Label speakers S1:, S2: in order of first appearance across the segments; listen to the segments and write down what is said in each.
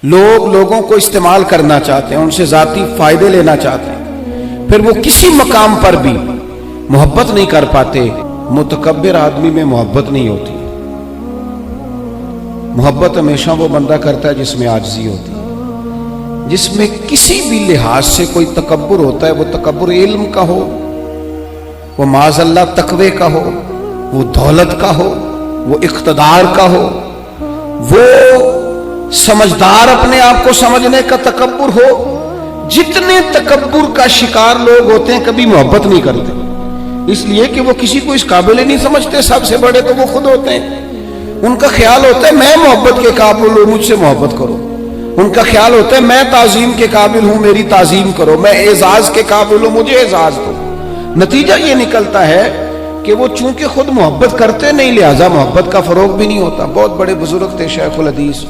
S1: لوگ لوگوں کو استعمال کرنا چاہتے ہیں، ان سے ذاتی فائدے لینا چاہتے ہیں، پھر وہ کسی مقام پر بھی محبت نہیں کر پاتے۔ متکبر آدمی میں محبت نہیں ہوتی۔ محبت ہمیشہ وہ بندہ کرتا ہے جس میں عاجزی ہوتی ہے، جس میں کسی بھی لحاظ سے کوئی تکبر ہوتا ہے، وہ تکبر علم کا ہو، وہ معاذ اللہ تقوی کا ہو، وہ دولت کا ہو، وہ اقتدار کا ہو، وہ سمجھدار اپنے آپ کو سمجھنے کا تکبر ہو۔ جتنے تکبر کا شکار لوگ ہوتے ہیں کبھی محبت نہیں کرتے، اس لیے کہ وہ کسی کو اس قابل ہی نہیں سمجھتے، سب سے بڑے تو وہ خود ہوتے ہیں۔ ان کا خیال ہوتا ہے میں محبت کے قابل ہوں، مجھ سے محبت کرو۔ ان کا خیال ہوتا ہے میں تعظیم کے قابل ہوں، میری تعظیم کرو۔ میں اعزاز کے قابل ہوں، مجھے اعزاز دو۔ نتیجہ یہ نکلتا ہے کہ وہ چونکہ خود محبت کرتے نہیں، لہذا محبت کا فروغ بھی نہیں ہوتا۔ بہت بڑے بزرگ تھے شیخ الحدیث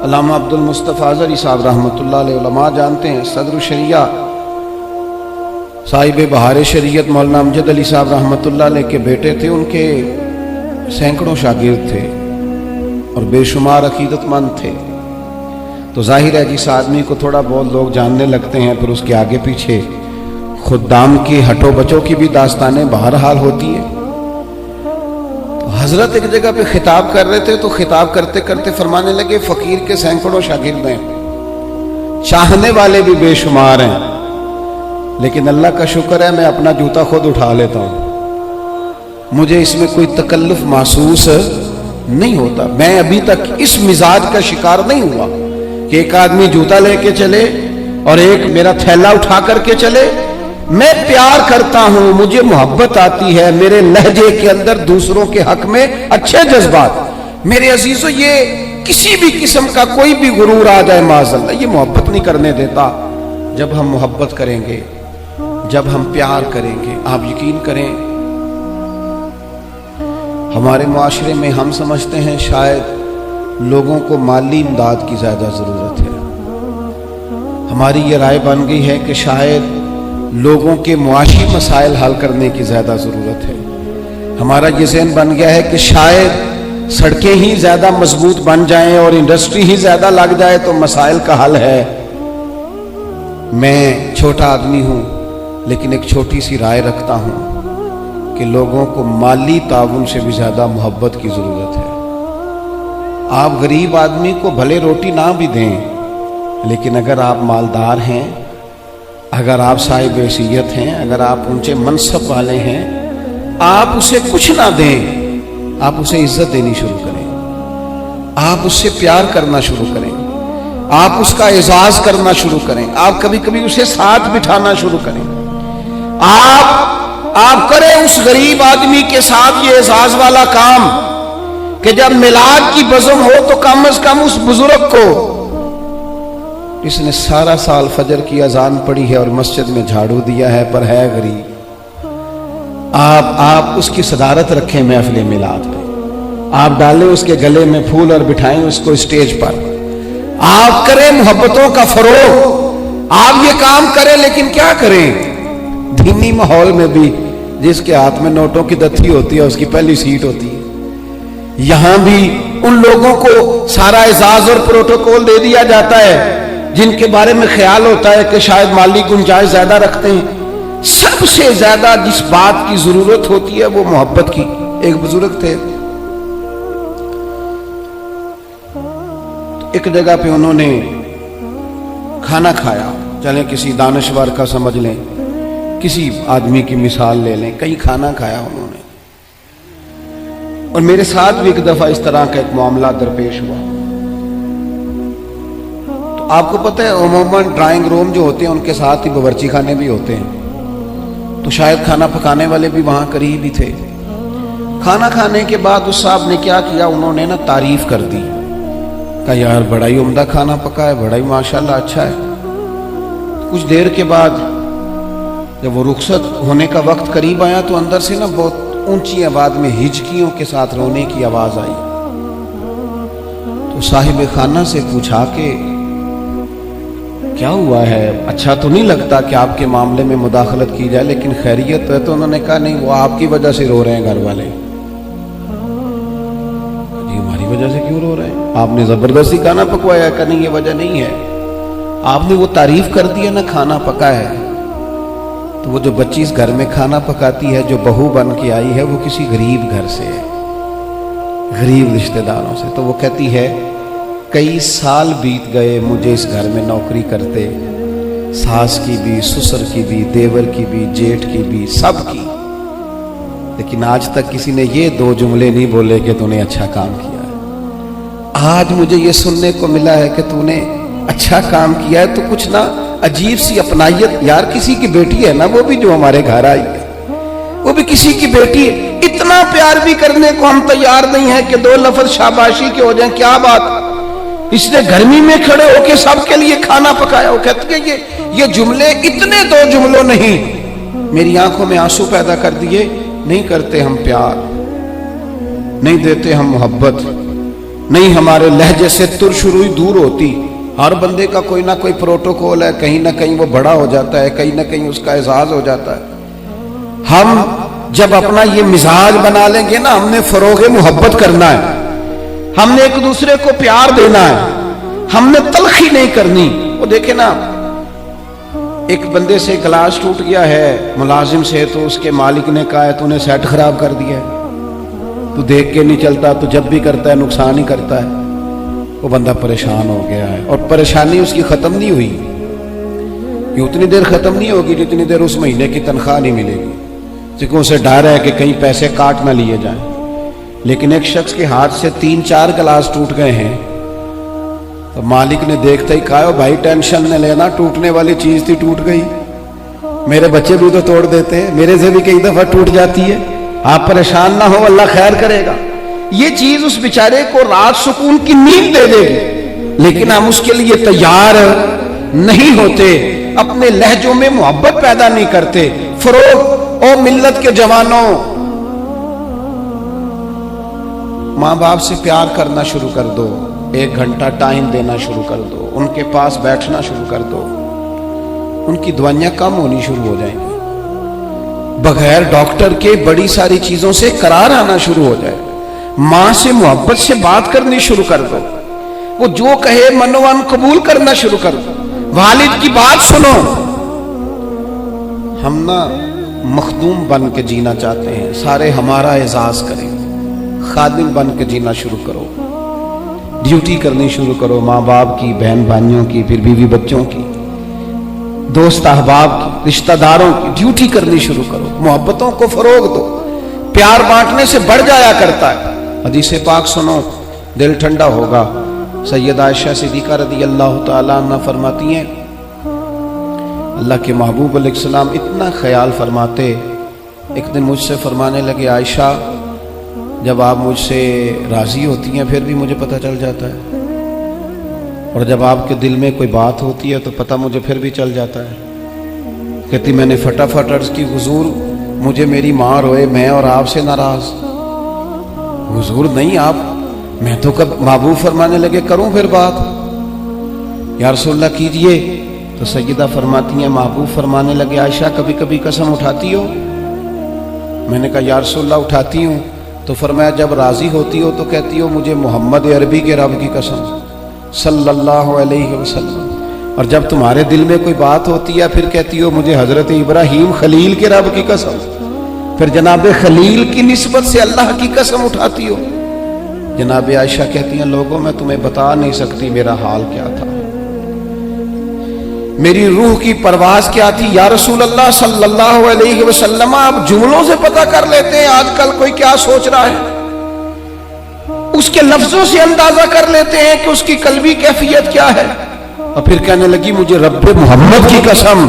S1: علامہ عبد المصطفیٰ اظہری صاحب رحمۃ اللہ علیہ، علماء جانتے ہیں، صدر الشریعہ صاحب بہار شریعت مولانا امجد علی صاحب رحمۃ اللہ علیہ کے بیٹے تھے۔ ان کے سینکڑوں شاگرد تھے اور بے شمار عقیدت مند تھے۔ تو ظاہر ہے جس آدمی کو تھوڑا بہت لوگ جاننے لگتے ہیں، پھر اس کے آگے پیچھے خدام کی ہٹو بچوں کی بھی داستانیں بہرحال ہوتی ہیں۔ حضرت ایک جگہ پہ خطاب کر رہے تھے، تو خطاب کرتے کرتے فرمانے لگے فقیر کے سینکڑوں شاگرد ہیں، چاہنے والے بھی بے شمار ہیں، لیکن اللہ کا شکر ہے میں اپنا جوتا خود اٹھا لیتا ہوں، مجھے اس میں کوئی تکلف محسوس نہیں ہوتا۔ میں ابھی تک اس مزاج کا شکار نہیں ہوا کہ ایک آدمی جوتا لے کے چلے اور ایک میرا تھیلا اٹھا کر کے چلے۔ میں پیار کرتا ہوں، مجھے محبت آتی ہے، میرے لہجے کے اندر دوسروں کے حق میں اچھے جذبات۔ میرے عزیزو، یہ کسی بھی قسم کا کوئی بھی غرور آ جائے معاذ اللہ، یہ محبت نہیں کرنے دیتا۔ جب ہم محبت کریں گے، جب ہم پیار کریں گے، آپ یقین کریں ہمارے معاشرے میں ہم سمجھتے ہیں شاید لوگوں کو مالی امداد کی زیادہ ضرورت ہے۔ ہماری یہ رائے بن گئی ہے کہ شاید لوگوں کے معاشی مسائل حل کرنے کی زیادہ ضرورت ہے۔ ہمارا یہ ذہن بن گیا ہے کہ شاید سڑکیں ہی زیادہ مضبوط بن جائیں اور انڈسٹری ہی زیادہ لگ جائے تو مسائل کا حل ہے۔ میں چھوٹا آدمی ہوں، لیکن ایک چھوٹی سی رائے رکھتا ہوں کہ لوگوں کو مالی تعاون سے بھی زیادہ محبت کی ضرورت ہے۔ آپ غریب آدمی کو بھلے روٹی نہ بھی دیں، لیکن اگر آپ مالدار ہیں، اگر آپ صاحب حیثیت ہیں، اگر آپ اونچے منصب والے ہیں، آپ اسے کچھ نہ دیں، آپ اسے عزت دینی شروع کریں، آپ اس سے پیار کرنا شروع کریں، آپ اس کا اعزاز کرنا شروع کریں، آپ کبھی کبھی اسے ساتھ بٹھانا شروع کریں۔ آپ کریں اس غریب آدمی کے ساتھ یہ اعزاز والا کام کہ جب میلاد کی بزم ہو تو کم از کم اس بزرگ کو، اس نے سارا سال فجر کی اذان پڑھی ہے اور مسجد میں جھاڑو دیا ہے پر ہے غریب، آپ اس کی صدارت رکھیں محفل میلاد پہ، آپ ڈالیں اس کے گلے میں پھول اور بٹھائیں اس کو اسٹیج پر، آپ کریں محبتوں کا فروغ، آپ یہ کام کریں۔ لیکن کیا کریں دینی ماحول میں بھی جس کے ہاتھ میں نوٹوں کی دتھی ہوتی ہے اس کی پہلی سیٹ ہوتی ہے، یہاں بھی ان لوگوں کو سارا اعزاز اور پروٹوکول دے دیا جاتا ہے جن کے بارے میں خیال ہوتا ہے کہ شاید مالی گنجائش زیادہ رکھتے ہیں۔ سب سے زیادہ جس بات کی ضرورت ہوتی ہے وہ محبت کی۔ ایک بزرگ تھے، ایک جگہ پہ انہوں نے کھانا کھایا، چلیں کسی دانشور کا سمجھ لیں، کسی آدمی کی مثال لے لیں، کہیں کھانا کھایا انہوں نے، اور میرے ساتھ بھی ایک دفعہ اس طرح کا ایک معاملہ درپیش ہوا۔ آپ کو پتہ ہے عموماً ڈرائنگ روم جو ہوتے ہیں ان کے ساتھ ہی باورچی خانے بھی ہوتے ہیں، تو شاید کھانا پکانے والے بھی وہاں قریب ہی تھے۔ کھانا کھانے کے بعد اس صاحب نے کیا کیا، انہوں نے تعریف کر دی، کہا یار بڑا ہی عمدہ کھانا پکا ہے، بڑا ہی ماشاءاللہ اچھا ہے۔ کچھ دیر کے بعد جب وہ رخصت ہونے کا وقت قریب آیا تو اندر سے بہت اونچی آواز میں ہچکیوں کے ساتھ رونے کی آواز آئی۔ تو صاحب خانہ سے پوچھا کہ کیا ہوا ہے، اچھا تو نہیں لگتا کہ آپ کے معاملے میں مداخلت کی جائے، لیکن خیریت ہے؟ تو انہوں نے کہا نہیں، وہ آپ کی وجہ سے رو رہے ہیں گھر والے۔ جی ہماری وجہ سے کیوں رو رہے ہیں؟ آپ نے زبردستی کھانا پکوایا کہ نہیں، یہ وجہ نہیں ہے، آپ نے وہ تعریف کر دی ہے نا کھانا پکا ہے۔ تو وہ جو بچی اس گھر میں کھانا پکاتی ہے، جو بہو بن کے آئی ہے، وہ کسی غریب گھر سے ہے، غریب رشتہ داروں سے، تو وہ کہتی ہے کئی سال بیت گئے مجھے اس گھر میں نوکری کرتے، ساس کی بھی، سسر کی بھی، دیور کی بھی، جیٹھ کی بھی، سب کی، لیکن آج تک کسی نے یہ دو جملے نہیں بولے کہ تو نے اچھا کام کیا ہے۔ آج مجھے یہ سننے کو ملا ہے کہ تو نے اچھا کام کیا ہے، تو کچھ نہ عجیب سی اپنائیت، یار کسی کی بیٹی ہے نا وہ بھی جو ہمارے گھر آئی ہے، وہ بھی کسی کی بیٹی ہے، اتنا پیار بھی کرنے کو ہم تیار نہیں ہیں کہ دو لفظ شاباشی کے ہو جائیں، کیا بات، اس نے گرمی میں کھڑے ہو کے سب کے لیے کھانا پکایا۔ وہ کہتے ہیں یہ جملے اتنے دو جملوں نہیں، میری آنکھوں میں آنسو پیدا کر دیے۔ نہیں کرتے ہم پیار، نہیں دیتے ہم محبت، نہیں ہمارے لہجے سے ترش روئی دور ہوتی۔ ہر بندے کا کوئی نہ کوئی پروٹوکول ہے، کہیں نہ کہیں وہ بڑا ہو جاتا ہے، کہیں نہ کہیں اس کا اعزاز ہو جاتا ہے۔ ہم جب اپنا یہ مزاج بنا لیں گے نا، ہم نے فروغ محبت کرنا ہے، ہم نے ایک دوسرے کو پیار دینا ہے، ہم نے تلخی نہیں کرنی۔ وہ دیکھیں نا، ایک بندے سے گلاس ٹوٹ گیا ہے ملازم سے، تو اس کے مالک نے کہا ہے تو نے سیٹ خراب کر دیا ہے، تو دیکھ کے نہیں چلتا، تو جب بھی کرتا ہے نقصان ہی کرتا ہے۔ وہ بندہ پریشان ہو گیا ہے، اور پریشانی اس کی ختم نہیں ہوئی، یہ اتنی دیر ختم نہیں ہوگی جتنی دیر اس مہینے کی تنخواہ نہیں ملے گی، کیونکہ اسے ڈر ہے کہ کہیں پیسے کاٹ نہ لیے جائیں۔ لیکن ایک شخص کے ہاتھ سے 3-4 گلاس ٹوٹ گئے ہیں، تو مالک نے دیکھتا ہی کہا بھائی ٹینشن نہ لینا، ٹوٹنے والی چیز تھی ٹوٹ گئی، میرے بچے بھی تو توڑ دیتے ہیں، میرے سے بھی کئی دفعہ ٹوٹ جاتی ہے، آپ پریشان نہ ہو، اللہ خیر کرے گا۔ یہ چیز اس بیچارے کو رات سکون کی نیند دے دے گی، لیکن ہم اس کے لیے تیار نہیں ہوتے، اپنے لہجوں میں محبت پیدا نہیں کرتے۔ فروغ او ملت کے جوانوں، ماں باپ سے پیار کرنا شروع کر دو، 1 گھنٹہ ٹائم دینا شروع کر دو، ان کے پاس بیٹھنا شروع کر دو، ان کی دوائیاں کم ہونی شروع ہو جائیں گی، بغیر ڈاکٹر کے بڑی ساری چیزوں سے قرار آنا شروع ہو جائے۔ ماں سے محبت سے بات کرنی شروع کر دو، وہ جو کہے منوان قبول کرنا شروع کر دو، والد کی بات سنو۔ ہم نا مخدوم بن کے جینا چاہتے ہیں، سارے ہمارا اعزاز کریں، خادم بن کے جینا شروع کرو، ڈیوٹی کرنی شروع کرو، ماں باپ کی، بہن بھائیوں کی، پھر بیوی بچوں کی، دوست احباب کی، رشتہ داروں کی ڈیوٹی کرنی شروع کرو، محبتوں کو فروغ دو، پیار بانٹنے سے بڑھ جایا کرتا ہے۔ حدیث پاک سنو، دل ٹھنڈا ہوگا۔ سیدہ عائشہ صدیقہ رضی اللہ تعالیٰ عنہ فرماتی ہیں، اللہ کے محبوب علیہ السلام اتنا خیال فرماتے، ایک دن مجھ سے فرمانے لگے عائشہ جب آپ مجھ سے راضی ہوتی ہیں پھر بھی مجھے پتہ چل جاتا ہے، اور جب آپ کے دل میں کوئی بات ہوتی ہے تو پتہ مجھے پھر بھی چل جاتا ہے۔ کہتی میں نے فٹافٹ عرض کی حضور مجھے میری ماں روئے، میں اور آپ سے ناراض؟ حضور نہیں آپ، میں تو کب محبوب فرمانے لگے کروں پھر بات، یا رسول اللہ کیجئے۔ تو سیدہ فرماتی ہیں محبوب فرمانے لگے عائشہ کبھی کبھی قسم اٹھاتی ہو؟ میں نے کہا یا رسول اللہ اٹھاتی ہوں۔ تو فرمایا جب راضی ہوتی ہو تو کہتی ہو مجھے محمد عربی کے رب کی قسم صلی اللہ علیہ وسلم، اور جب تمہارے دل میں کوئی بات ہوتی ہے پھر کہتی ہو مجھے حضرت ابراہیم خلیل کے رب کی قسم، پھر جناب خلیل کی نسبت سے اللہ کی قسم اٹھاتی ہو۔ جناب عائشہ کہتی ہیں لوگوں میں تمہیں بتا نہیں سکتی میرا حال کیا تھا، میری روح کی پرواز کیا تھی۔ یا رسول اللہ صلی اللہ علیہ وسلم آپ جملوں سے پتہ کر لیتے ہیں آج کل کوئی کیا سوچ رہا ہے، اس کے لفظوں سے اندازہ کر لیتے ہیں کہ اس کی قلبی کیفیت کیا ہے۔ اور پھر کہنے لگی مجھے رب محمد کی قسم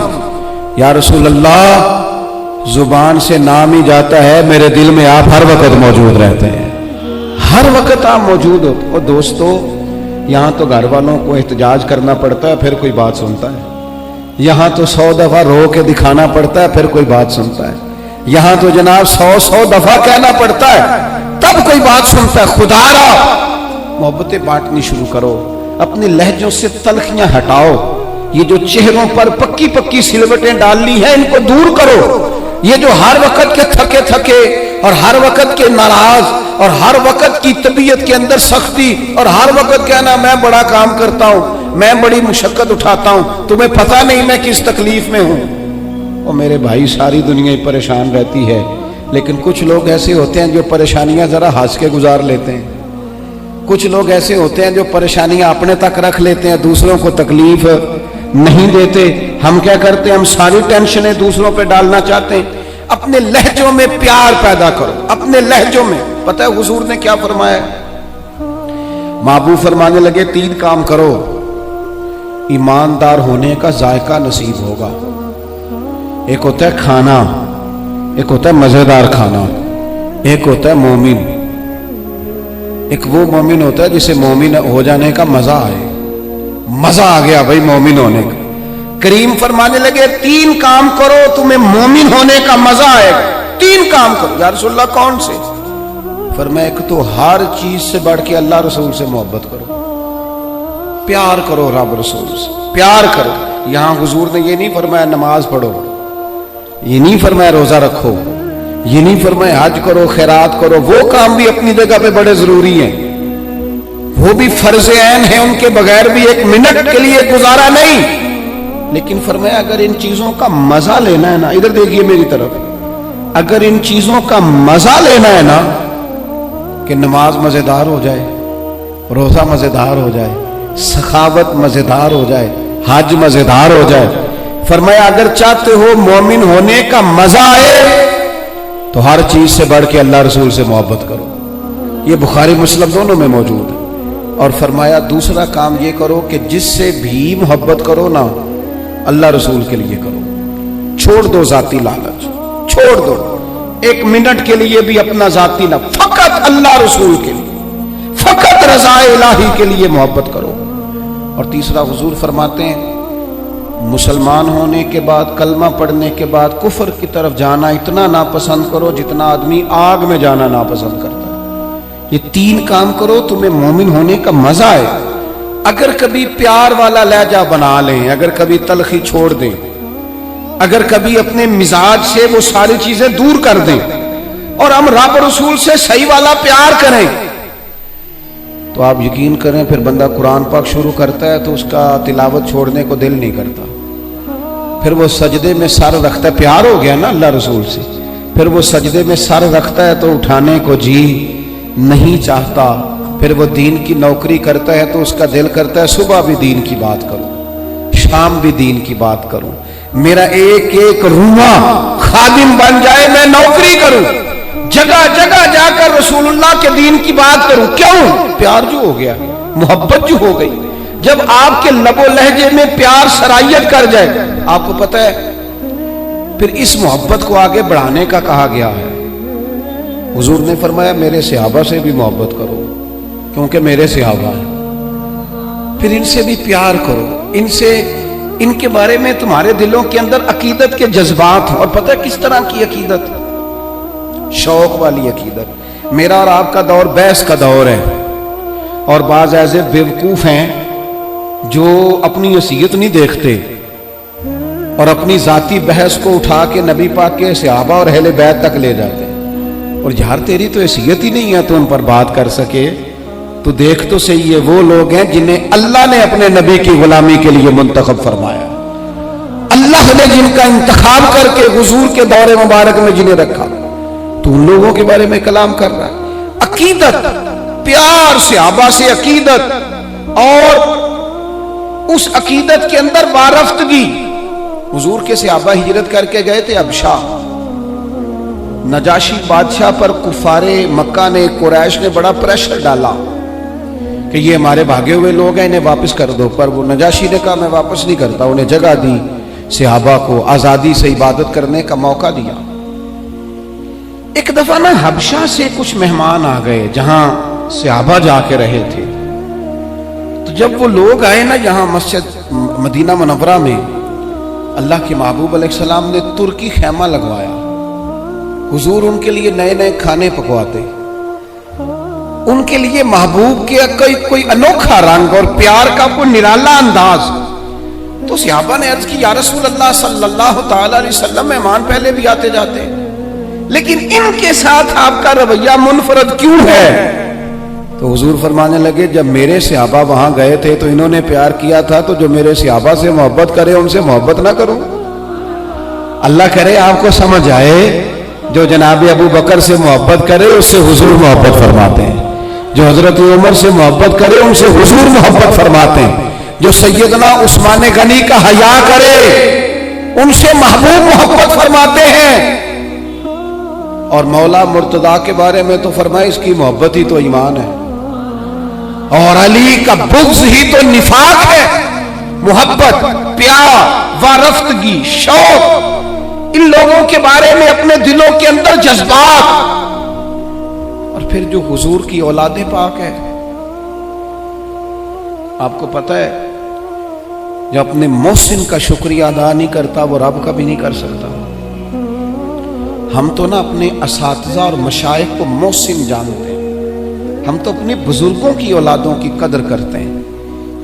S1: یا رسول اللہ زبان سے نام ہی جاتا ہے، میرے دل میں آپ ہر وقت موجود رہتے ہیں، ہر وقت آپ موجود ہوتے۔ اور دوستو یہاں تو گھر والوں کو احتجاج کرنا پڑتا ہے پھر کوئی بات سنتا ہے، یہاں تو 100 دفعہ رو کے دکھانا پڑتا ہے پھر کوئی بات سنتا ہے، یہاں تو جناب 100 دفعہ کہنا پڑتا ہے تب کوئی بات سنتا ہے۔ خدا را محبتیں بانٹنی شروع کرو، اپنے لہجوں سے تلخیاں ہٹاؤ، یہ جو چہروں پر پکی پکی سلوٹیں ڈال لی ہیں ان کو دور کرو، یہ جو ہر وقت کے تھکے تھکے اور ہر وقت کے ناراض اور ہر وقت کی طبیعت کے اندر سختی اور ہر وقت کہنا میں بڑا کام کرتا ہوں، میں بڑی مشقت اٹھاتا ہوں، تمہیں پتہ نہیں میں کس تکلیف میں ہوں۔ اور میرے بھائی ساری دنیا ہی پریشان رہتی ہے، لیکن کچھ لوگ ایسے ہوتے ہیں جو پریشانیاں ذرا ہنس کے گزار لیتے ہیں، کچھ لوگ ایسے ہوتے ہیں جو پریشانیاں اپنے تک رکھ لیتے ہیں، دوسروں کو تکلیف نہیں دیتے۔ ہم کیا کرتے ہیں؟ ہم ساری ٹینشنیں دوسروں پہ ڈالنا چاہتے ہیں۔ اپنے لہجوں میں پیار پیدا کرو، اپنے لہجوں میں۔ پتہ ہے حضور نے کیا فرمایا؟ محبوب فرمانے لگے 3 کام کرو، ایماندار ہونے کا ذائقہ نصیب ہوگا۔ ایک ہوتا ہے کھانا، ایک ہوتا ہے مزیدار کھانا، ایک ہوتا ہے مومن۔ ایک وہ مومن ہوتا ہے جسے مومن ہو جانے کا مزہ آئے، مزہ آ گیا بھائی مومن ہونے کا۔ کریم فرمانے لگے 3 کام کرو تمہیں مومن ہونے کا مزہ آئے گا۔ 3 کام کرو۔ یا رسول اللہ کون سے؟ فرمایا ایک تو ہر چیز سے بڑھ کے اللہ رسول سے محبت کرو، پیار کرو، رب رسول سے پیار کرو۔ یہاں حضور نے یہ نہیں فرمایا نماز پڑھو، یہ نہیں فرمایا روزہ رکھو، یہ نہیں فرمایا حج کرو، خیرات کرو، وہ کام بھی اپنی جگہ پہ بڑے ضروری ہیں، وہ بھی فرض عین ہیں، ان کے بغیر بھی 1 منٹ کے لیے گزارا نہیں۔ لیکن فرمایا اگر ان چیزوں کا مزہ لینا ہے نا، ادھر دیکھیے میری طرف، اگر ان چیزوں کا مزہ لینا ہے نا، کہ نماز مزیدار ہو جائے، روزہ مزیدار ہو جائے، سخاوت مزیدار ہو جائے، حج مزیدار ہو جائے، فرمایا اگر چاہتے ہو مومن ہونے کا مزہ آئے تو ہر چیز سے بڑھ کے اللہ رسول سے محبت کرو۔ یہ بخاری مسلم دونوں میں موجود ہے۔ اور فرمایا دوسرا کام یہ کرو کہ جس سے بھی محبت کرو نا، اللہ رسول کے لیے کرو، چھوڑ دو ذاتی لالچ، چھوڑ دو 1 منٹ کے لیے بھی اپنا ذاتی نہ، فقط اللہ رسول کے لیے، فقط رضا الہی کے لیے محبت کرو۔ اور تیسرا حضور فرماتے ہیں مسلمان ہونے کے بعد، کلمہ پڑھنے کے بعد کفر کی طرف جانا اتنا ناپسند کرو جتنا آدمی آگ میں جانا ناپسند کرتا ہے۔ یہ 3 کام کرو تمہیں مومن ہونے کا مزہ آئے۔ اگر کبھی پیار والا لہجہ بنا لیں، اگر کبھی تلخی چھوڑ دیں، اگر کبھی اپنے مزاج سے وہ ساری چیزیں دور کر دیں اور ہم رب رسول سے صحیح والا پیار کریں، تو آپ یقین کریں پھر بندہ قرآن پاک شروع کرتا ہے تو اس کا تلاوت چھوڑنے کو دل نہیں کرتا، پھر وہ سجدے میں سر رکھتا ہے، پیار ہو گیا نا اللہ رسول سے، پھر وہ سجدے میں سر رکھتا ہے تو اٹھانے کو جی نہیں چاہتا، پھر وہ دین کی نوکری کرتا ہے تو اس کا دل کرتا ہے صبح بھی دین کی بات کروں، شام بھی دین کی بات کروں، میرا ایک ایک روحاں خادم بن جائے، میں نوکری کروں، جگہ جگہ جا کر رسول اللہ کے دین کی بات کروں۔ کیوں؟ پیار جو ہو گیا، محبت جو ہو گئی۔ جب آپ کے لب و لہجے میں پیار سرائیت کر جائے، آپ کو پتہ ہے پھر اس محبت کو آگے بڑھانے کا کہا گیا ہے۔ حضور نے فرمایا میرے صحابہ سے بھی محبت کرو کیونکہ میرے صحابہ ہیں، پھر ان سے بھی پیار کرو، ان کے بارے میں تمہارے دلوں کے اندر عقیدت کے جذبات ہیں۔ اور پتہ ہے کس طرح کی عقیدت؟ شوق والی عقیدت۔ میرا اور آپ کا دور بحث کا دور ہے، اور بعض ایسے بیوقوف ہیں جو اپنی حیثیت نہیں دیکھتے اور اپنی ذاتی بحث کو اٹھا کے نبی پاک کے صحابہ اور اہل بیت تک لے جاتے ہیں۔ اور یار تیری تو حیثیت ہی نہیں ہے تو ان پر بات کر سکے، تو دیکھ تو صحیح ہے وہ لوگ ہیں جنہیں اللہ نے اپنے نبی کی غلامی کے لیے منتخب فرمایا، اللہ نے جن کا انتخاب کر کے حضور کے دور مبارک میں جنہیں رکھا، تو ان لوگوں کے بارے میں کلام کر رہا ہے۔ عقیدت، پیار، صحابہ سے عقیدت، اور اس عقیدت کے اندر وارفتگی۔ حضور کے صحابہ ہجرت کر کے گئے تھے حبشہ، نجاشی بادشاہ پر کفار مکہ نے، قریش نے بڑا پریشر ڈالا کہ یہ ہمارے بھاگے ہوئے لوگ ہیں، انہیں واپس کر دو، پر وہ نجاشی نے کہا میں واپس نہیں کرتا، انہیں جگہ دی، صحابہ کو آزادی سے عبادت کرنے کا موقع دیا۔ ایک دفعہ نا حبشہ سے کچھ مہمان آ گئے جہاں صحابہ جا کے رہے تھے، تو جب وہ لوگ آئے نا یہاں مسجد مدینہ منورہ میں، اللہ کے محبوب علیہ السلام نے ترکی خیمہ لگوایا، حضور ان کے لیے نئے نئے کھانے پکواتے، ان کے لیے محبوب کے کوئی انوکھا رنگ اور پیار کا کوئی نرالا انداز۔ تو صحابہ نے عرض کی یا رسول اللہ صلی اللہ تعالی علیہ وسلم، مہمان پہلے بھی آتے جاتے، لیکن ان کے ساتھ آپ کا رویہ منفرد کیوں ہے؟ تو حضور فرمانے لگے جب میرے صحابہ وہاں گئے تھے تو انہوں نے پیار کیا تھا، تو جو میرے صحابہ سے محبت کرے ان سے محبت نہ کروں؟ اللہ کرے آپ کو سمجھ آئے، جو جناب ابو بکر سے محبت کرے اس سے حضور محبت فرماتے ہیں، جو حضرت عمر سے محبت کرے ان سے حضور محبت فرماتے ہیں، جو سیدنا عثمان غنی کا حیا کرے ان سے محبوب محبت فرماتے ہیں۔ اور مولا مرتضیٰ کے بارے میں تو فرمائے اس کی محبت ہی تو ایمان ہے، اور علی کا بغض ہی تو نفاق ہے۔ محبت، پیار، وارفتگی، شوق، ان لوگوں کے بارے میں اپنے دلوں کے اندر جذبات، اور پھر جو حضور کی اولاد پاک ہے، آپ کو پتہ ہے جو اپنے محسن کا شکریہ ادا نہیں کرتا وہ رب کا بھی نہیں کر سکتا۔ ہم تو نا اپنے اساتذہ اور مشائخ کو محسن جانتے ہیں، ہم تو اپنے بزرگوں کی اولادوں کی قدر کرتے ہیں۔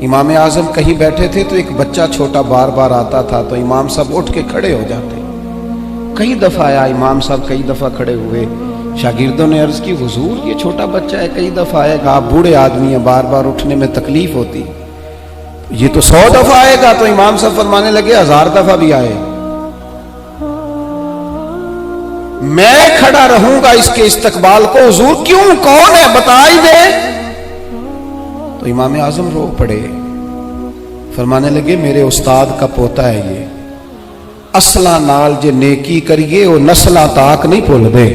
S1: امام اعظم کہیں بیٹھے تھے تو ایک بچہ چھوٹا بار بار آتا تھا تو امام صاحب اٹھ کے کھڑے ہو جاتے۔ کئی دفعہ آیا امام صاحب، کئی دفعہ کھڑے ہوئے، شاگردوں نے عرض کی حضور یہ چھوٹا بچہ ہے، کئی دفعہ آئے گا، آپ بوڑھے آدمی ہیں، بار بار اٹھنے میں تکلیف ہوتی، یہ تو 100 دفعہ آئے گا۔ تو امام صاحب فرمانے لگے 1000 دفعہ بھی آئے میں کھڑا رہوں گا اس کے استقبال کو۔ حضور کیوں، کون ہے بتا ہی دے۔ تو امام اعظم رو پڑے، فرمانے لگے میرے استاد کا پوتا ہے یہ، اصلاں نال جے نیکی کریے وہ نسلاں تاک نہیں بھول دے،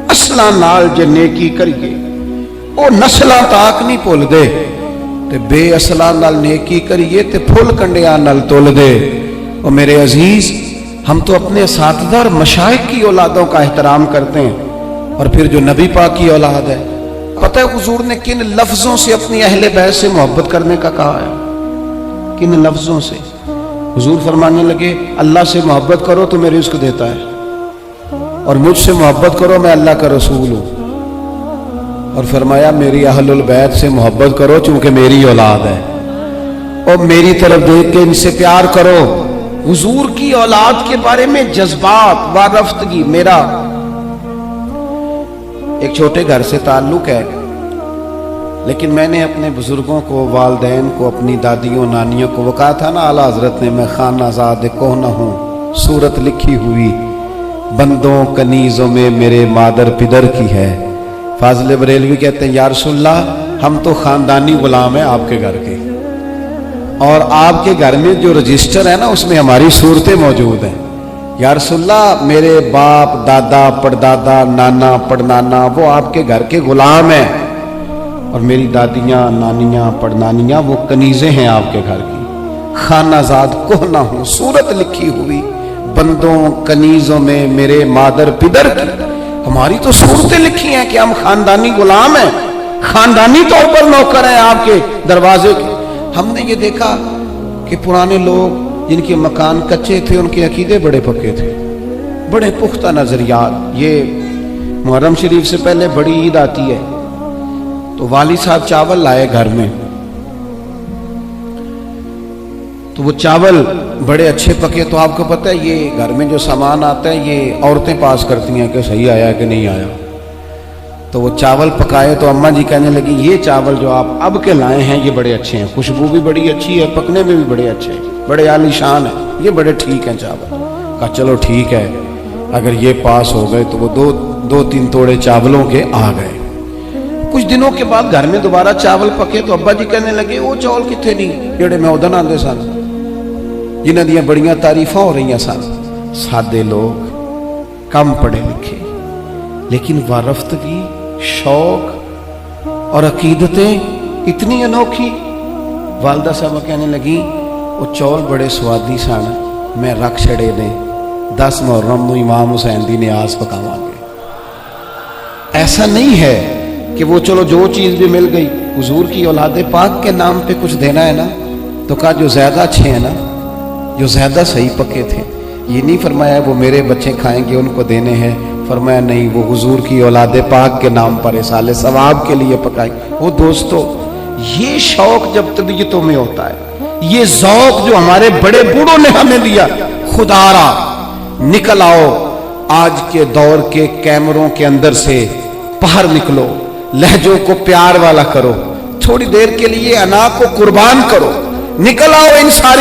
S1: اصلاں نال جے نیکی کریے وہ نسلاں تاک نہیں بھول دے، تے بے اصلاں نال نیکی کریے تے پھل کنڈیاں نال تول دے۔ اور میرے عزیز، ہم تو اپنے اساتذہ اور مشائخ کی اولادوں کا احترام کرتے ہیں، اور پھر جو نبی پاک کی اولاد ہے، پتہ ہے حضور نے کن لفظوں سے اپنی اہل بیت سے محبت کرنے کا کہا ہے؟ کن لفظوں سے؟ حضور فرمانے لگے اللہ سے محبت کرو تو میں رزق دیتا ہے، اور مجھ سے محبت کرو میں اللہ کا رسول ہوں، اور فرمایا میری اہل البیت سے محبت کرو چونکہ میری اولاد ہے، اور میری طرف دیکھ کے ان سے پیار کرو۔ حضور کی اولاد کے بارے میں جذبات، وارفتگی۔ میرا ایک چھوٹے گھر سے تعلق ہے، لیکن میں نے اپنے بزرگوں کو، والدین کو، اپنی دادیوں نانیوں کو، وہ کہا تھا نا اعلیٰ حضرت نے، میں خانہ زاد کوہ ہوں، صورت لکھی ہوئی بندوں کنیزوں میں میرے مادر پدر کی ہے۔ فاضل بریلوی کہتے ہیں یا رسول اللہ ہم تو خاندانی غلام ہیں آپ کے گھر کے، اور آپ کے گھر میں جو رجسٹر ہے نا اس میں ہماری صورتیں موجود ہیں۔ یا رسول اللہ میرے باپ، دادا، پردادا، نانا، پڑنانا وہ آپ کے گھر کے غلام ہیں، اور میری دادیاں، نانیاں، پڑنانیاں وہ کنیزیں ہیں آپ کے گھر کی۔ خانہ زاد کوہ ہوں، صورت لکھی ہوئی بندوں کنیزوں میں میرے مادر پدر کی۔ ہماری تو صورتیں لکھی ہیں کہ ہم خاندانی غلام ہیں، خاندانی طور پر نوکر ہیں آپ کے دروازے کے۔ ہم نے یہ دیکھا کہ پرانے لوگ جن کے مکان کچے تھے ان کے عقیدے بڑے پکے تھے، بڑے پختہ نظریات۔ یہ محرم شریف سے پہلے بڑی عید آتی ہے تو والد صاحب چاول لائے گھر میں، تو وہ چاول بڑے اچھے پکے۔ تو آپ کو پتہ ہے یہ گھر میں جو سامان آتا ہے یہ عورتیں پاس کرتی ہیں کہ صحیح آیا کہ نہیں آیا۔ تو وہ چاول پکائے تو اماں جی کہنے لگی یہ چاول جو آپ اب کے لائے ہیں یہ بڑے اچھے ہیں، خوشبو بھی بڑی اچھی ہے، پکنے میں بھی بڑے اچھے ہیں، بڑے عالی شان ہیں، یہ بڑے ٹھیک ہیں چاول۔ کہا چلو ٹھیک ہے، اگر یہ پاس ہو گئے۔ تو وہ دو تین توڑے چاولوں کے آ گئے۔ کچھ دنوں کے بعد گھر میں دوبارہ چاول پکے تو ابا جی کہنے لگے وہ چاول کتنے نہیں جڑے میں ادن آندے سن، جنہاں دیاں بڑیاں تعریفاں ہو رہی سن۔ سادے لوگ، کم پڑھے لکھے، لیکن وارفتگی، شوق اور عقیدتیں اتنی انوکھی۔ والدہ صاحب کہنے لگی وہ چول بڑے سوادی سن، میں رکھ چھڑے نے 10 محرم نو امام حسین دی نیاز پکاواں گے۔ ایسا نہیں ہے کہ وہ چلو جو چیز بھی مل گئی، حضور کی اولاد پاک کے نام پہ کچھ دینا ہے نا، تو کہا جو زیادہ اچھے ہیں نا، جو زیادہ صحیح پکے تھے، یہ نہیں فرمایا وہ میرے بچے کھائیں گے ان کو دینے ہیں، فرمایا نہیں وہ حضور کی اولاد پاک کے نام پر اصالِ ثواب کے لیے پکائی۔ وہ دوستو یہ شوق جب طبیعتوں میں ہوتا ہے، یہ ذوق جو ہمارے بڑے بوڑھوں نے ہمیں دیا، خدا را نکل آؤ آج کے دور کے کیمروں کے اندر سے باہر نکلو، لہجوں کو پیار والا کرو، تھوڑی دیر کے لیے انا کو قربان کرو، نکل آؤ ان ساری